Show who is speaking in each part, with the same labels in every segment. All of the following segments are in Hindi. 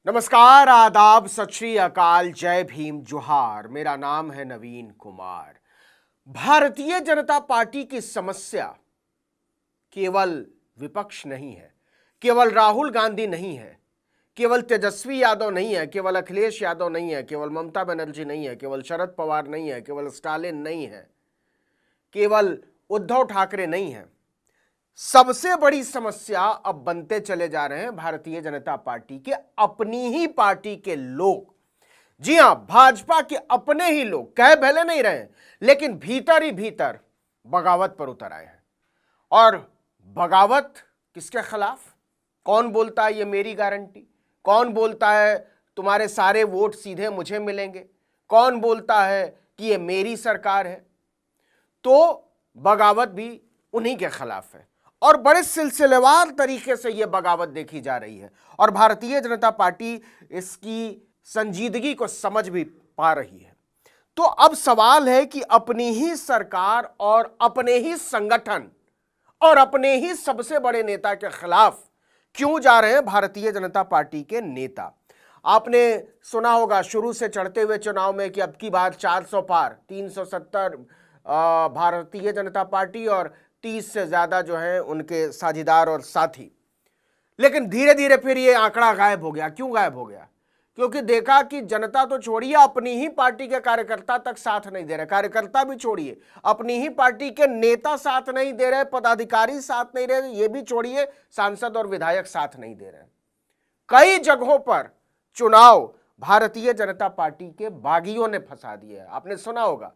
Speaker 1: नमस्कार, आदाब, सत श्री अकाल, जय भीम, जोहार। मेरा नाम है नवीन कुमार। भारतीय जनता पार्टी की समस्या केवल विपक्ष नहीं है, केवल राहुल गांधी नहीं है, केवल तेजस्वी यादव नहीं है, केवल अखिलेश यादव नहीं है, केवल ममता बनर्जी नहीं है, केवल शरद पवार नहीं है, केवल स्टालिन नहीं है, केवल उद्धव ठाकरे नहीं है। सबसे बड़ी समस्या अब बनते चले जा रहे हैं भारतीय जनता पार्टी के अपनी ही पार्टी के लोग। जी हां, भाजपा के अपने ही लोग कह भले नहीं रहे, लेकिन भीतर ही भीतर बगावत पर उतर आए हैं। और बगावत किसके खिलाफ? कौन बोलता है ये मेरी गारंटी? कौन बोलता है तुम्हारे सारे वोट सीधे मुझे मिलेंगे? कौन बोलता है कि ये मेरी सरकार है? तो बगावत भी उन्हीं के खिलाफ है और बड़े सिलसिलेवार तरीके से यह बगावत देखी जा रही है और भारतीय जनता पार्टी इसकी संजीदगी को समझ भी पा रही है। तो अब सवाल है कि अपनी ही सरकार और अपने ही संगठन और अपने ही सबसे बड़े नेता के खिलाफ क्यों जा रहे हैं भारतीय जनता पार्टी के नेता? आपने सुना होगा शुरू से चढ़ते हुए चुनाव में कि अब की बार 400 पार, 370 भारतीय जनता पार्टी और 30 से ज्यादा जो है उनके साझीदार और साथी। लेकिन धीरे धीरे फिर ये आंकड़ा गायब हो गया। क्यों गायब हो गया? क्योंकि देखा कि जनता तो छोड़िए, अपनी ही पार्टी के कार्यकर्ता तक साथ नहीं दे रहे। कार्यकर्ता भी छोड़िए, अपनी ही पार्टी के नेता साथ नहीं दे रहे, पदाधिकारी साथ नहीं दे रहे, ये भी छोड़िए, सांसद और विधायक साथ नहीं दे रहे। कई जगहों पर चुनाव भारतीय जनता पार्टी के बागियों ने फंसा दिए। आपने सुना होगा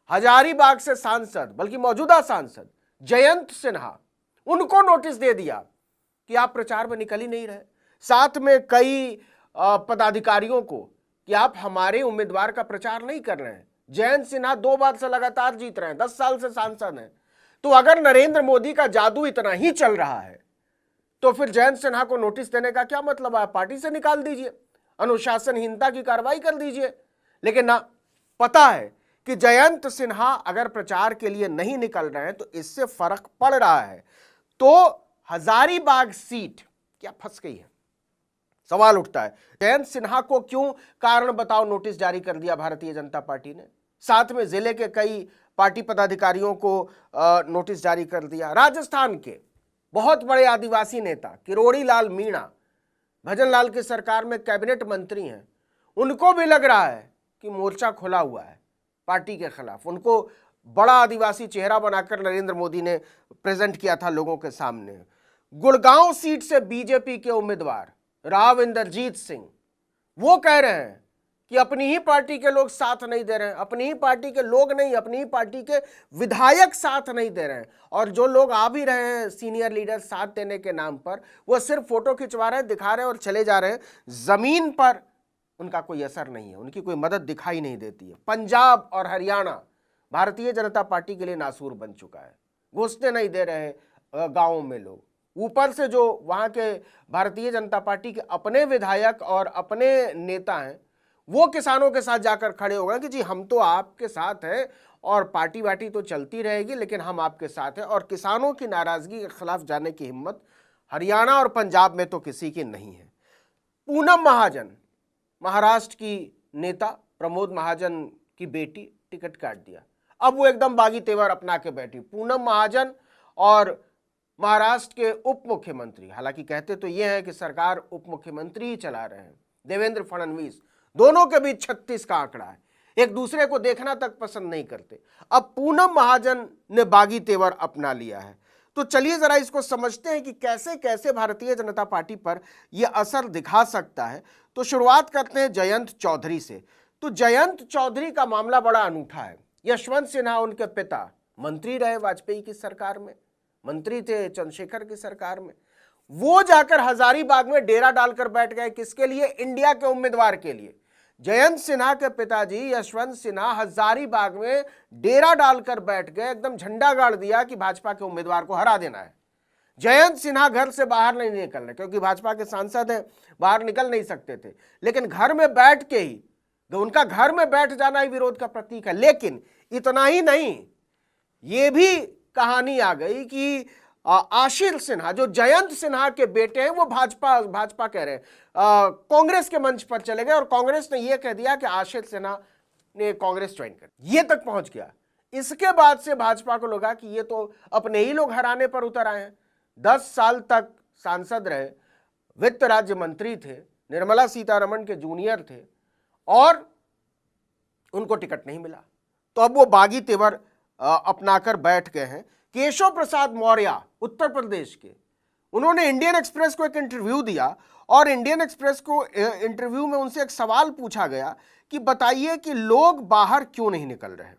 Speaker 1: हजारीबाग से सांसद, बल्कि मौजूदा सांसद जयंत सिन्हा, उनको नोटिस दे दिया कि आप प्रचार में निकल ही नहीं रहे। साथ में कई पदाधिकारियों को कि आप हमारे उम्मीदवार का प्रचार नहीं कर रहे हैं। जयंत सिन्हा 2 बार से लगातार जीत रहे हैं, 10 साल से सांसद हैं। तो अगर नरेंद्र मोदी का जादू इतना ही चल रहा है तो फिर जयंत सिन्हा को नोटिस देने का क्या मतलब है? पार्टी से निकाल दीजिए, अनुशासनहीनता की कार्रवाई कर दीजिए। लेकिन ना, पता है कि जयंत सिन्हा अगर प्रचार के लिए नहीं निकल रहे हैं तो इससे फर्क पड़ रहा है। तो हजारीबाग सीट क्या फंस गई है? सवाल उठता है। जयंत सिन्हा को क्यों कारण बताओ नोटिस जारी कर दिया भारतीय जनता पार्टी ने? साथ में जिले के कई पार्टी पदाधिकारियों को नोटिस जारी कर दिया। राजस्थान के बहुत बड़े आदिवासी नेता किरोड़ी लाल मीणा, भजन लाल की सरकार में कैबिनेट मंत्री हैं, उनको भी लग रहा है कि मोर्चा खुला हुआ है पार्टी के खिलाफ। उनको बड़ा आदिवासी चेहरा बनाकर नरेंद्र मोदी ने प्रेजेंट किया था लोगों के सामने। गुड़गांव सीट से बीजेपी के उम्मीदवार राव इंदरजीत सिंह, वो कह रहे हैं कि अपनी ही पार्टी के लोग साथ नहीं दे रहे हैं। अपनी ही पार्टी के लोग नहीं, अपनी ही पार्टी के विधायक साथ नहीं दे रहे हैं। और जो लोग आ भी रहे हैं सीनियर लीडर साथ देने के नाम पर, वो सिर्फ फोटो खिंचवा रहे हैं, दिखा रहे हैं और चले जा रहे हैं। जमीन पर उनका कोई असर नहीं है, उनकी कोई मदद दिखाई नहीं देती है। पंजाब और हरियाणा भारतीय जनता पार्टी के लिए नासूर बन चुका है। घुसने नहीं दे रहे गांवों में लोग। ऊपर से जो वहां के भारतीय जनता पार्टी के अपने विधायक और अपने नेता हैं, वो किसानों के साथ जाकर खड़े हो गए कि जी हम तो आपके साथ हैं और पार्टी वार्टी तो चलती रहेगी, लेकिन हम आपके साथ हैं। और किसानों की नाराजगी के खिलाफ जाने की हिम्मत हरियाणा और पंजाब में तो किसी की नहीं है। पूनम महाजन, महाराष्ट्र की नेता प्रमोद महाजन की बेटी, टिकट काट दिया। अब वो एकदम बागी तेवर अपना के बैठी। पूनम महाजन और महाराष्ट्र के उप मुख्यमंत्री, हालांकि कहते तो ये है कि सरकार उप मुख्यमंत्री ही चला रहे हैं, देवेंद्र फडणवीस, दोनों के बीच 36 का आंकड़ा है। एक दूसरे को देखना तक पसंद नहीं करते। अब पूनम महाजन ने बागी तेवर अपना लिया है। तो चलिए जरा इसको समझते हैं कि कैसे कैसे भारतीय जनता पार्टी पर यह असर दिखा सकता है। तो शुरुआत करते हैं जयंत चौधरी से। तो जयंत चौधरी का मामला बड़ा अनूठा है। यशवंत सिन्हा, उनके पिता, मंत्री रहे वाजपेयी की सरकार में, मंत्री थे चंद्रशेखर की सरकार में। वो जाकर हजारीबाग में डेरा डालकर बैठ गए। किसके लिए? इंडिया के उम्मीदवार के लिए। जयंत सिन्हा के पिताजी यशवंत सिन्हा हजारीबाग में डेरा डालकर बैठ गए, एकदम झंडा गाड़ दिया कि भाजपा के उम्मीदवार को हरा देना है। जयंत सिन्हा घर से बाहर नहीं निकल रहे क्योंकि भाजपा के सांसद हैं, बाहर निकल नहीं सकते थे। लेकिन घर में बैठ के ही, उनका घर में बैठ जाना ही विरोध का प्रतीक है। लेकिन इतना ही नहीं, ये भी कहानी आ गई कि आशीष सिन्हा जो जयंत सिन्हा के बेटे हैं वो भाजपा कह रहे हैं कांग्रेस के मंच पर चले गए और कांग्रेस ने यह कह दिया कि आशीष सिन्हा ने कांग्रेस ज्वाइन कर, ये तक पहुंच गया। इसके बाद से भाजपा को लगा कि ये तो अपने ही लोग हराने पर उतर आए हैं। 10 साल तक सांसद रहे, वित्त राज्य मंत्री थे, निर्मला सीतारमण के जूनियर थे और उनको टिकट नहीं मिला, तो अब वो बागी तेवर अपनाकर बैठ गए हैं। केशव प्रसाद मौर्य उत्तर प्रदेश के, उन्होंने इंडियन एक्सप्रेस को एक इंटरव्यू दिया और इंडियन एक्सप्रेस को इंटरव्यू में उनसे एक सवाल पूछा गया कि बताइए कि लोग बाहर क्यों नहीं निकल रहे,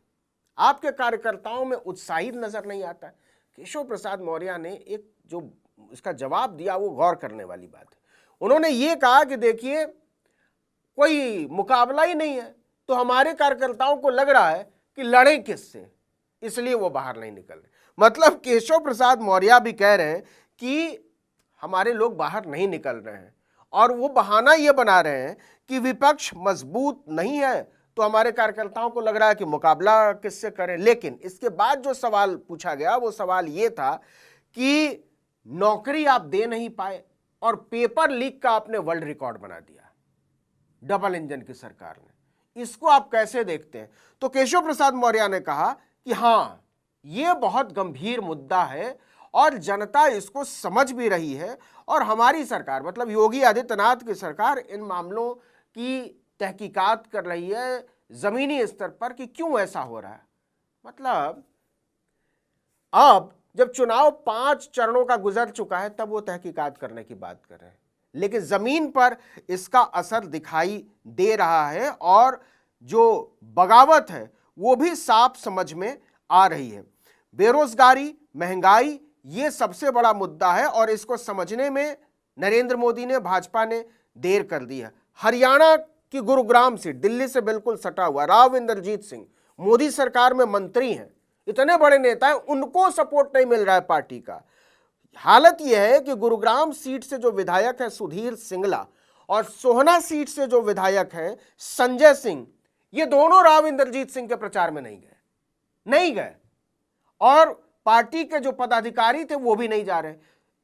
Speaker 1: आपके कार्यकर्ताओं में उत्साहित नजर नहीं आता। केशव प्रसाद मौर्य ने एक जो इसका जवाब दिया वो गौर करने वाली बात है। उन्होंने ये कहा कि देखिए कोई मुकाबला ही नहीं है, तो हमारे कार्यकर्ताओं को लग रहा है कि लड़े किससे, इसलिए वो बाहर नहीं निकल रहे। मतलब केशव प्रसाद मौर्य भी कह रहे हैं कि हमारे लोग बाहर नहीं निकल रहे हैं और वो बहाना ये बना रहे हैं कि विपक्ष मजबूत नहीं है, तो हमारे कार्यकर्ताओं को लग रहा है कि मुकाबला किससे करें। लेकिन इसके बाद जो सवाल पूछा गया वो सवाल ये था कि नौकरी आप दे नहीं पाए और पेपर लीक का आपने वर्ल्ड रिकॉर्ड बना दिया डबल इंजन की सरकार ने, इसको आप कैसे देखते हैं? तो केशव प्रसाद मौर्य ने कहा कि हाँ, ये बहुत गंभीर मुद्दा है और जनता इसको समझ भी रही है और हमारी सरकार मतलब योगी आदित्यनाथ की सरकार इन मामलों की तहकीकात कर रही है जमीनी स्तर पर कि क्यों ऐसा हो रहा है। मतलब अब जब चुनाव 5 चरणों का गुजर चुका है तब वो तहकीकात करने की बात कर रहे हैं, लेकिन जमीन पर इसका असर दिखाई दे रहा है और जो बगावत है वो भी साफ समझ में आ रही है। बेरोजगारी, महंगाई ये सबसे बड़ा मुद्दा है और इसको समझने में नरेंद्र मोदी ने, भाजपा ने देर कर दी है। हरियाणा की गुरुग्राम सीट दिल्ली से बिल्कुल सटा हुआ, राव इंद्रजीत सिंह मोदी सरकार में मंत्री हैं, इतने बड़े नेता हैं, उनको सपोर्ट नहीं मिल रहा है पार्टी का। हालत यह है कि गुरुग्राम सीट से जो विधायक है सुधीर सिंगला और सोहना सीट से जो विधायक है संजय सिंह, ये दोनों राव इंद्रजीत सिंह के प्रचार में नहीं गए और पार्टी के जो पदाधिकारी थे वो भी नहीं जा रहे।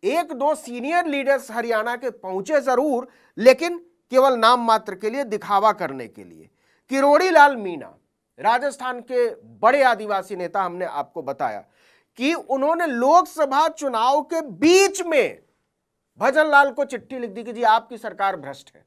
Speaker 1: 1-2 सीनियर लीडर्स हरियाणा के पहुंचे जरूर, लेकिन केवल नाम मात्र के लिए, दिखावा करने के लिए। किरोड़ी लाल मीणा राजस्थान के बड़े आदिवासी नेता, हमने आपको बताया कि उन्होंने लोकसभा चुनाव के बीच में भजन लाल को चिट्ठी लिख दी कि जी आपकी सरकार भ्रष्ट है।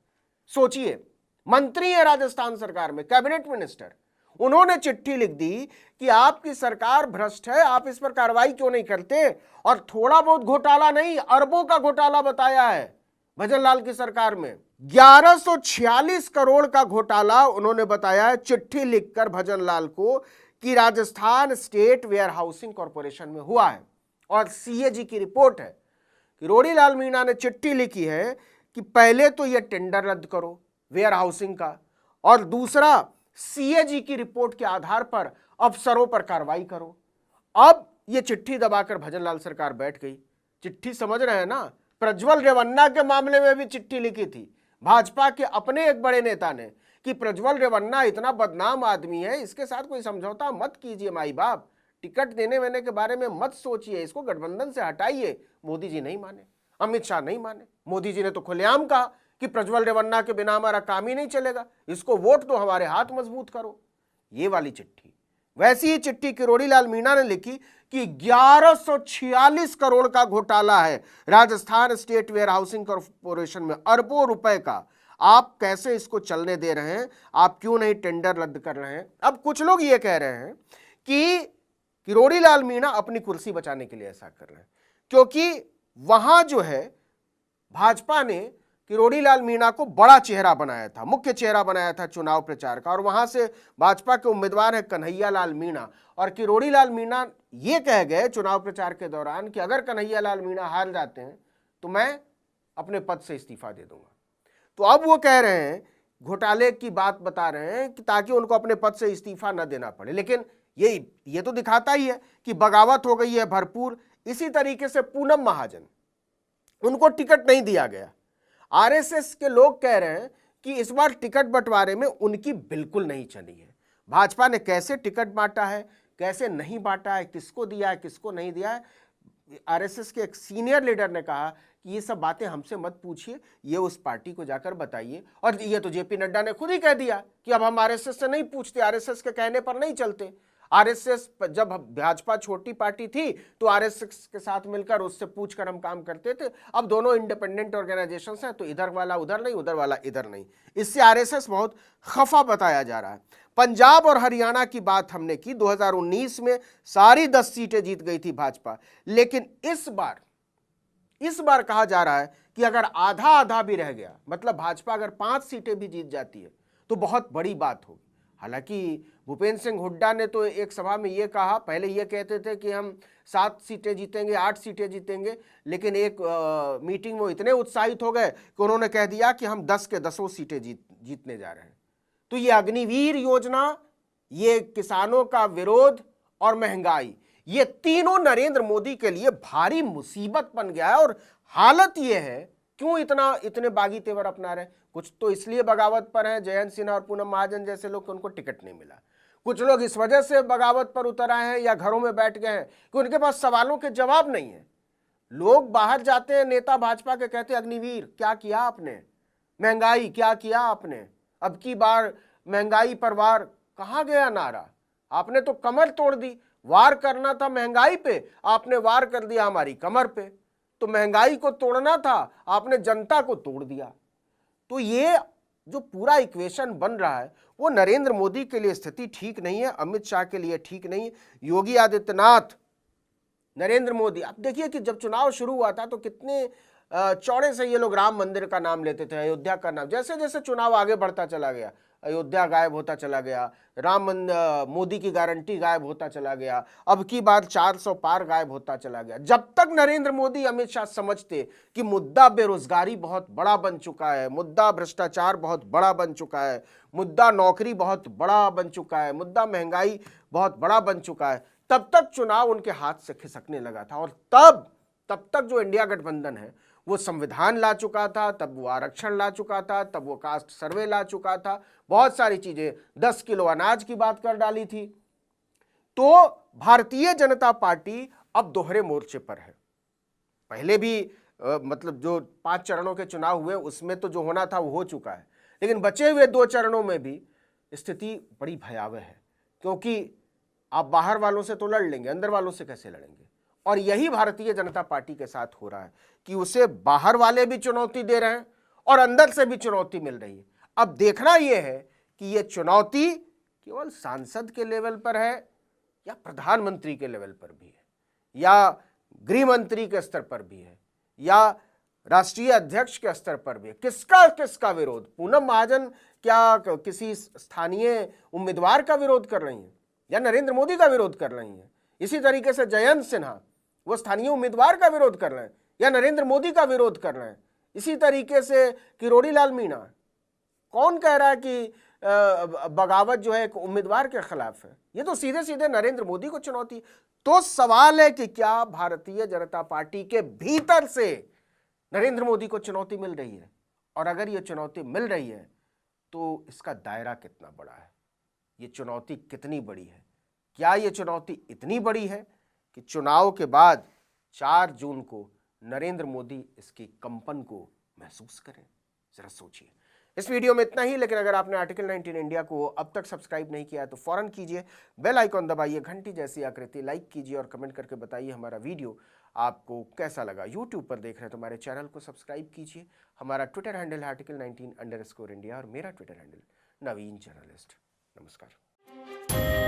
Speaker 1: सोचिए, मंत्री है राजस्थान सरकार में, कैबिनेट मिनिस्टर, उन्होंने चिट्ठी लिख दी कि आपकी सरकार भ्रष्ट है, आप इस पर कार्रवाई क्यों नहीं करते। और थोड़ा बहुत घोटाला नहीं, अरबों का घोटाला बताया है भजन लाल की सरकार में। 1146 करोड़ का घोटाला उन्होंने बताया है चिट्ठी लिखकर भजन लाल को कि Rajasthan state warehousing corporation में हुआ है। और सीएजी की रिपोर्ट है, किरोड़ी लाल मीणा ने चिट्ठी लिखी है कि पहले तो यह टेंडर रद्द करो वेयर हाउसिंग का, और दूसरा सीएजी की रिपोर्ट के आधार पर अफसरों पर कार्रवाई करो। अब यह चिट्ठी दबाकर भजन लाल सरकार बैठ गई। चिट्ठी समझ रहे हैं ना, प्रज्वल रेवन्ना के मामले में भी चिट्ठी लिखी थी भाजपा के अपने एक बड़े नेता ने कि प्रज्वल रेवन्ना इतना बदनाम आदमी है, इसके साथ कोई समझौता मत कीजिए, माई बाप टिकट देने वेने के बारे में मत सोचिए, इसको गठबंधन से हटाइए। मोदी जी नहीं माने, अमित शाह नहीं माने। मोदी जी ने तो खुलेआम कहा कि प्रज्वल रेवन्ना के बिना हमारा काम ही नहीं चलेगा, इसको वोट दो, हमारे हाथ मजबूत करो। ये वाली चिट्ठी। वैसी ही चिट्ठी किरोड़ी लाल मीणा ने लिखी कि 1146 करोड़ का घोटाला है Rajasthan state warehousing corporation में, अरबों रुपए का, आप कैसे इसको चलने दे रहे हैं, आप क्यों नहीं टेंडर रद्द कर रहे हैं। अब कुछ लोग ये कह रहे हैं कि किरोड़ी लाल मीणा अपनी कुर्सी बचाने के लिए ऐसा कर रहे हैं, क्योंकि वहां जो है भाजपा ने किरोड़ी लाल मीणा को बड़ा चेहरा बनाया था, मुख्य चेहरा बनाया था चुनाव प्रचार का, और वहां से भाजपा के उम्मीदवार है कन्हैया लाल मीणा। और किरोड़ी लाल मीणा ये कह गए चुनाव प्रचार के दौरान कि अगर कन्हैया लाल मीणा हार जाते हैं तो मैं अपने पद से इस्तीफा दे दूंगा। तो अब वो कह रहे हैं, घोटाले की बात बता रहे हैं कि ताकि उनको अपने पद से इस्तीफा न देना पड़े। लेकिन ये तो दिखाता ही है कि बगावत हो गई है भरपूर। इसी तरीके से पूनम महाजन, उनको टिकट नहीं दिया गया। आरएसएस के लोग कह रहे हैं कि इस बार टिकट बंटवारे में उनकी बिल्कुल नहीं चली है। भाजपा ने कैसे टिकट बांटा है, कैसे नहीं बांटा है, किसको दिया है, किसको नहीं दिया है, आरएसएस के एक सीनियर लीडर ने कहा कि ये सब बातें हमसे मत पूछिए, ये उस पार्टी को जाकर बताइए। और ये तो जेपी नड्डा ने खुद ही कह दिया कि अब हम आरएसएस से नहीं पूछते, आरएसएस के कहने पर नहीं चलते। आरएसएस जब भाजपा छोटी पार्टी थी तो आरएसएस के साथ मिलकर उससे पूछकर हम काम करते थे। अब दोनों इंडिपेंडेंट ऑर्गेनाइजेशन हैं तो इधर वाला उधर नहीं, उधर वाला इधर नहीं। इससे आरएसएस बहुत खफा बताया जा रहा है। पंजाब और हरियाणा की बात हमने की, 2019 में सारी 10 सीटें जीत गई थी भाजपा, लेकिन इस बार कहा जा रहा है कि अगर आधा आधा भी रह गया, मतलब भाजपा अगर 5 सीटें भी जीत जाती है तो बहुत बड़ी बात होगी। हालांकि भूपेंद्र सिंह हुड्डा ने तो एक सभा में ये कहा, पहले ये कहते थे कि हम 7 सीटें जीतेंगे, 8 सीटें जीतेंगे, लेकिन एक मीटिंग में इतने उत्साहित हो गए कि उन्होंने कह दिया कि हम 10 के 10 सीटें जीतने जा रहे हैं। तो ये अग्निवीर योजना, ये किसानों का विरोध और महंगाई, ये तीनों नरेंद्र मोदी के लिए भारी मुसीबत बन गया है। और हालत ये है, क्यों इतने बागी तेवर अपना रहे? कुछ तो इसलिए बगावत पर हैं, जयंत सिन्हा और पूनम महाजन जैसे लोग, उनको टिकट नहीं मिला। कुछ लोग इस वजह से बगावत पर उतर आए हैं या घरों में बैठ गए हैं कि उनके पास सवालों के जवाब नहीं है। लोग बाहर जाते हैं, नेता भाजपा के कहते हैं अग्निवीर क्या किया आपने, महंगाई क्या किया आपने, अब की बार महंगाई पर वार, कहां गया नारा? आपने तो कमर तोड़ दी। वार करना था महंगाई पे, आपने वार कर दिया हमारी कमर पे। तो महंगाई को तोड़ना था, आपने जनता को तोड़ दिया। तो ये जो पूरा इक्वेशन बन रहा है वो नरेंद्र मोदी के लिए स्थिति ठीक नहीं है, अमित शाह के लिए ठीक नहीं है, योगी आदित्यनाथ, नरेंद्र मोदी। अब देखिए कि जब चुनाव शुरू हुआ था तो कितने चौड़े से ये लोग राम मंदिर का नाम लेते थे, अयोध्या का नाम। जैसे जैसे चुनाव आगे बढ़ता चला गया, अयोध्या गायब होता चला गया, मोदी की गारंटी गायब होता चला गया, अब की बार 400 पार गायब होता चला गया। जब तक नरेंद्र मोदी अमित शाह समझते कि मुद्दा बेरोजगारी बहुत बड़ा बन चुका है, मुद्दा भ्रष्टाचार बहुत बड़ा बन चुका है, मुद्दा नौकरी बहुत बड़ा बन चुका है, मुद्दा महंगाई बहुत बड़ा बन चुका है, तब तक चुनाव उनके हाथ से खिसकने लगा था। और तब तक जो इंडिया गठबंधन है वो संविधान ला चुका था, तब वो आरक्षण ला चुका था, तब वो कास्ट सर्वे ला चुका था, बहुत सारी चीजें, 10 किलो अनाज की बात कर डाली थी। तो भारतीय जनता पार्टी अब दोहरे मोर्चे पर है। पहले भी मतलब जो 5 चरणों के चुनाव हुए उसमें तो जो होना था वो हो चुका है, लेकिन बचे हुए 2 चरणों में भी स्थिति बड़ी भयावह है, क्योंकि आप बाहर वालों से तो लड़ लेंगे, अंदर वालों से कैसे लड़ेंगे? और यही भारतीय जनता पार्टी के साथ हो रहा है कि उसे बाहर वाले भी चुनौती दे रहे हैं और अंदर से भी चुनौती मिल रही है। अब देखना यह है कि यह चुनौती केवल सांसद के लेवल पर है या प्रधानमंत्री के लेवल पर भी है, या गृह मंत्री के स्तर पर भी है, या राष्ट्रीय अध्यक्ष के स्तर पर भी है। किसका विरोध? पूनम महाजन क्या किसी स्थानीय उम्मीदवार का विरोध कर रही है या नरेंद्र मोदी का विरोध कर रही है? इसी तरीके से जयंत सिन्हा वो स्थानीय उम्मीदवार का विरोध कर रहे हैं या नरेंद्र मोदी का विरोध कर रहे हैं? इसी तरीके से किरोड़ी लाल मीणा, कौन कह रहा है कि बगावत जो है एक उम्मीदवार के खिलाफ है? ये तो सीधे सीधे नरेंद्र मोदी को चुनौती। तो सवाल है कि क्या भारतीय जनता पार्टी के भीतर से नरेंद्र मोदी को चुनौती मिल रही है? और अगर ये चुनौती मिल रही है तो इसका दायरा कितना बड़ा है, ये चुनौती कितनी बड़ी है? क्या ये चुनौती इतनी बड़ी है कि चुनाव के बाद 4 जून को नरेंद्र मोदी इसकी कंपन को महसूस करें? जरा सोचिए। इस वीडियो में इतना ही, लेकिन अगर आपने आर्टिकल 19 इंडिया को अब तक सब्सक्राइब नहीं किया है तो फौरन कीजिए, बेल आइकॉन दबाइए, घंटी जैसी आकृति लाइक कीजिए और कमेंट करके बताइए हमारा वीडियो आपको कैसा लगा। यूट्यूब पर देख रहे हैं तो हमारे चैनल को सब्सक्राइब कीजिए। हमारा ट्विटर हैंडल है article19_India और मेरा ट्विटर हैंडल नवीन जर्नलिस्ट। नमस्कार।